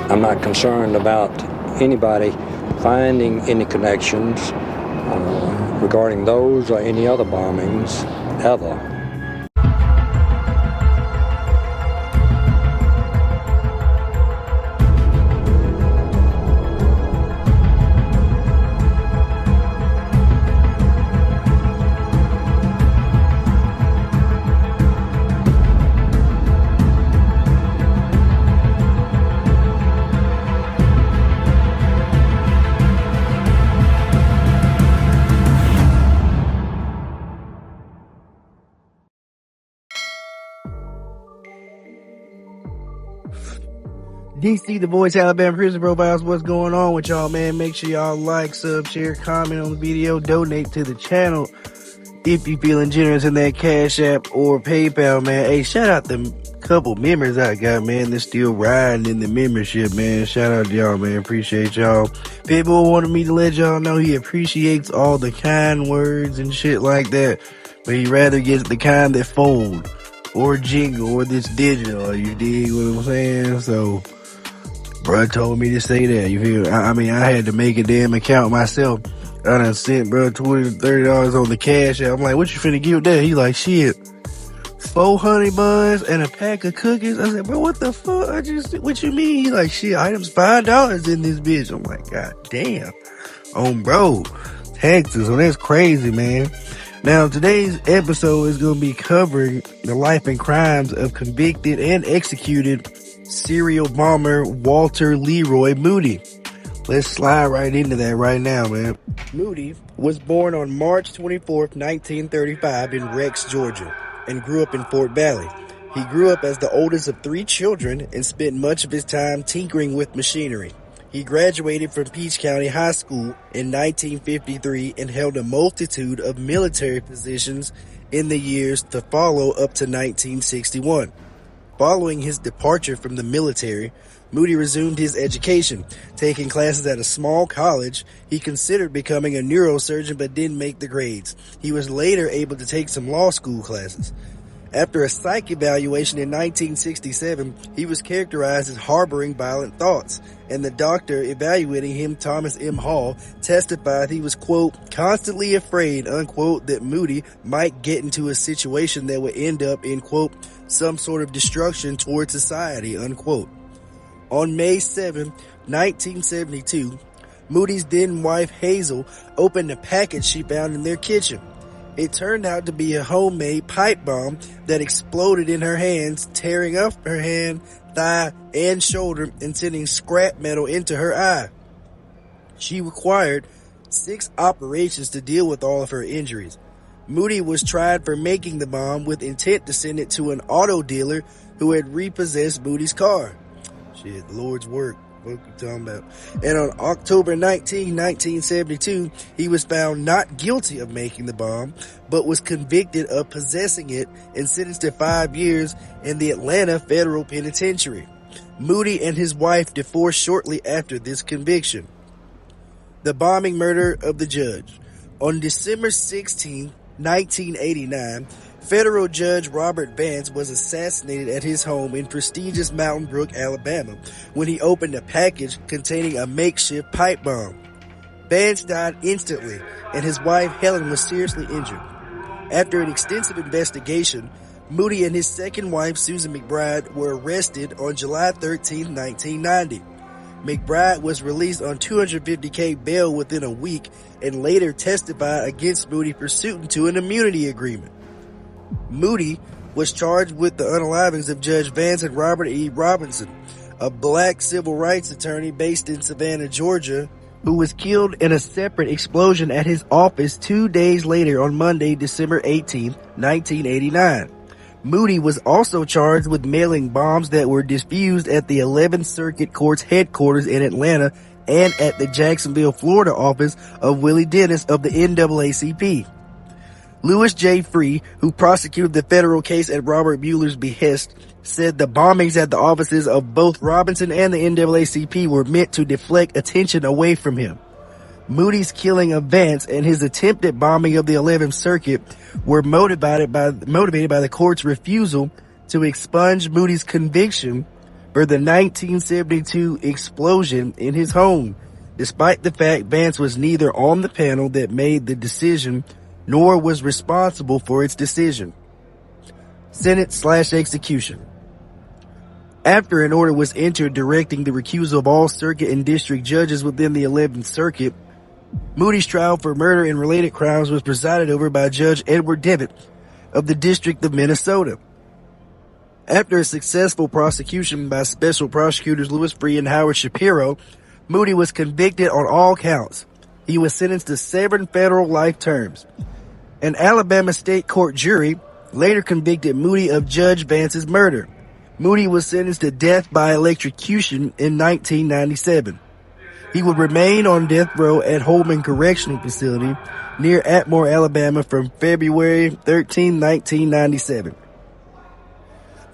I'm not concerned about anybody finding any connections regarding those or any other bombings ever. DC, the voice, Alabama Prison Profiles. What's going on with y'all, man? Make sure y'all like, sub, share, comment on the video, donate to the channel if you feeling generous in that Cash App or PayPal, man. Hey, shout out the couple members I got, man. They're still riding in the membership, man. Shout out to y'all, man. Appreciate y'all. Pitbull wanted me to let y'all know he appreciates all the kind words and shit like that, but he rather gets the kind that fold or jingle or this digital. You dig what I'm saying? So bruh told me to say that, you feel? I mean, I had to make a damn account myself. I done sent bruh $20 to $30 on the Cash App. I'm like, what you finna give that? He like, shit, 4 honey buns and a pack of cookies. I said, bro, what the fuck? What you mean? He like, shit, items $5 in this bitch. I'm like, god damn. Bro, Texas, so that's crazy, man. Now, today's episode is going to be covering the life and crimes of convicted and executed serial bomber Walter Leroy Moody. Let's slide right into that right now, man. Moody was born on March 24th, 1935 in Rex, Georgia, and grew up in Fort Valley. He grew up as the oldest of 3 children and spent much of his time tinkering with machinery. He graduated from Peach County High School in 1953 and held a multitude of military positions in the years to follow up to 1961. Following his departure from the military, Moody resumed his education, taking classes at a small college. He considered becoming a neurosurgeon but didn't make the grades. He was later able to take some law school classes. After a psych evaluation in 1967, he was characterized as harboring violent thoughts, and the doctor evaluating him, Thomas M. Hall, testified he was, quote, constantly afraid, unquote, that Moody might get into a situation that would end up in, quote, some sort of destruction toward society, unquote. On May 7, 1972, Moody's then wife Hazel opened a package she found in their kitchen. It turned out to be a homemade pipe bomb that exploded in her hands, tearing up her hand, thigh, and shoulder and sending scrap metal into her eye. She required 6 operations to deal with all of her injuries. Moody was tried for making the bomb with intent to send it to an auto dealer who had repossessed Moody's car. Shit, the Lord's work. What you talking about? And on October 19, 1972, he was found not guilty of making the bomb, but was convicted of possessing it and sentenced to 5 years in the Atlanta Federal Penitentiary. Moody and his wife divorced shortly after this conviction. The bombing murder of the judge. On December 16, 1989, federal judge Robert Vance was assassinated at his home in prestigious Mountain Brook, Alabama, when he opened a package containing a makeshift pipe bomb. Vance died instantly, and his wife Helen was seriously injured. After an extensive investigation, Moody and his second wife Susan McBride were arrested on July 13, 1990. McBride was released on $250K bail within a week and later testified against Moody pursuant to an immunity agreement. Moody was charged with the unalivings of Judge Vance and Robert E. Robinson, a black civil rights attorney based in Savannah, Georgia, who was killed in a separate explosion at his office 2 days later on Monday, December 18, 1989. Moody was also charged with mailing bombs that were diffused at the 11th Circuit Court's headquarters in Atlanta and at the Jacksonville, Florida office of Willie Dennis of the NAACP. Louis J. Free, who prosecuted the federal case at Robert Mueller's behest, said the bombings at the offices of both Robinson and the NAACP were meant to deflect attention away from him. Moody's killing of Vance and his attempted bombing of the 11th Circuit were motivated by the court's refusal to expunge Moody's conviction for the 1972 explosion in his home, despite the fact Vance was neither on the panel that made the decision nor was responsible for its decision. Senate/execution. After an order was entered directing the recusal of all circuit and district judges within the 11th Circuit, Moody's trial for murder and related crimes was presided over by Judge Edward Devitt of the District of Minnesota. After a successful prosecution by Special Prosecutors Louis Freeh and Howard Shapiro, Moody was convicted on all counts. He was sentenced to 7 federal life terms. An Alabama state court jury later convicted Moody of Judge Vance's murder. Moody was sentenced to death by electrocution in 1997. He would remain on death row at Holman Correctional Facility near Atmore, Alabama from February 13, 1997.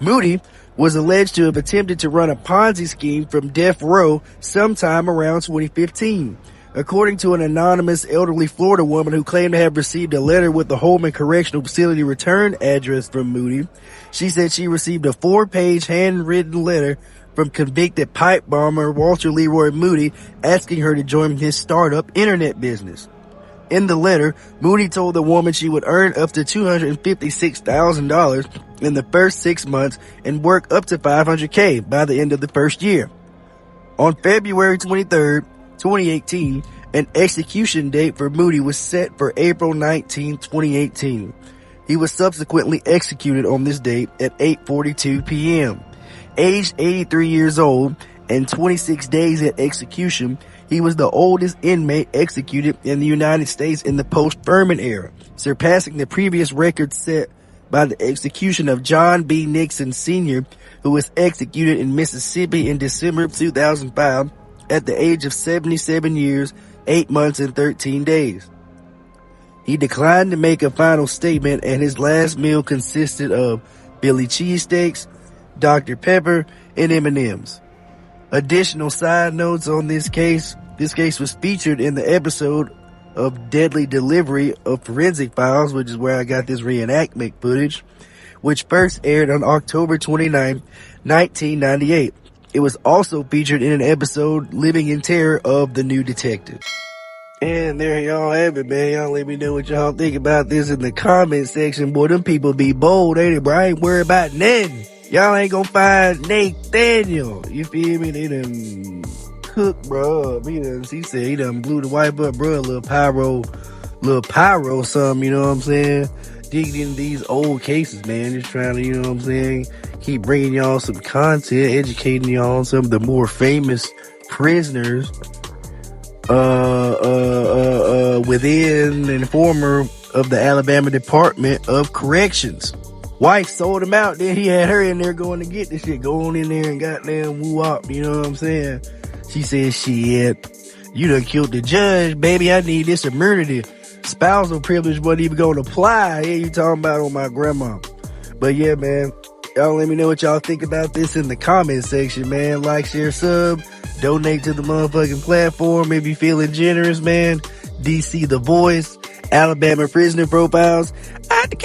Moody was alleged to have attempted to run a Ponzi scheme from death row sometime around 2015. According to an anonymous elderly Florida woman who claimed to have received a letter with the Holman Correctional Facility return address from Moody, she said she received a 4-page handwritten letter from convicted pipe bomber Walter Leroy Moody asking her to join his startup internet business. In the letter, Moody told the woman she would earn up to $256,000 in the first 6 months and work up to $500K by the end of the first year. On February 23, 2018, an execution date for Moody was set for April 19, 2018. He was subsequently executed on this date at 8:42 p.m. Aged 83 years old and 26 days at execution, he was the oldest inmate executed in the United States in the post-Furman era, surpassing the previous record set by the execution of John B. Nixon Sr., who was executed in Mississippi in December of 2005 at the age of 77 years, 8 months, and 13 days. He declined to make a final statement, and his last meal consisted of Philly cheesesteaks, Dr. Pepper, and M&Ms. Additional side notes on this case was featured in the episode of Deadly Delivery of Forensic Files, which is where I got this reenactment footage, which first aired on October 29, 1998. It was also featured in an episode, Living in Terror, of The New Detective. And there y'all have it, man. Y'all let me know what y'all think about this in the comment section. Boy, them people be bold, ain't it, bro? I ain't worried about nothing. Y'all ain't gonna find Nathaniel. You feel me? They done cook, bro. He said he done blew the wife up, bro. A little pyro something, you know what I'm saying? Digging into these old cases, man. Just trying to, you know what I'm saying, keep bringing y'all some content, educating y'all on some of the more famous prisoners within and former of the Alabama Department of Corrections. Wife sold him out, then he had her in there going to get this shit. Go on in there and goddamn woo up, you know what I'm saying? She said, shit, you done killed the judge, baby. I need this immunity. Spousal privilege wasn't even going to apply. Yeah, you talking about on my grandma. But yeah, man, y'all let me know what y'all think about this in the comment section, man. Like, share, sub, donate to the motherfucking platform if you feeling generous, man. DC The Voice, Alabama Prisoner Profiles. Out the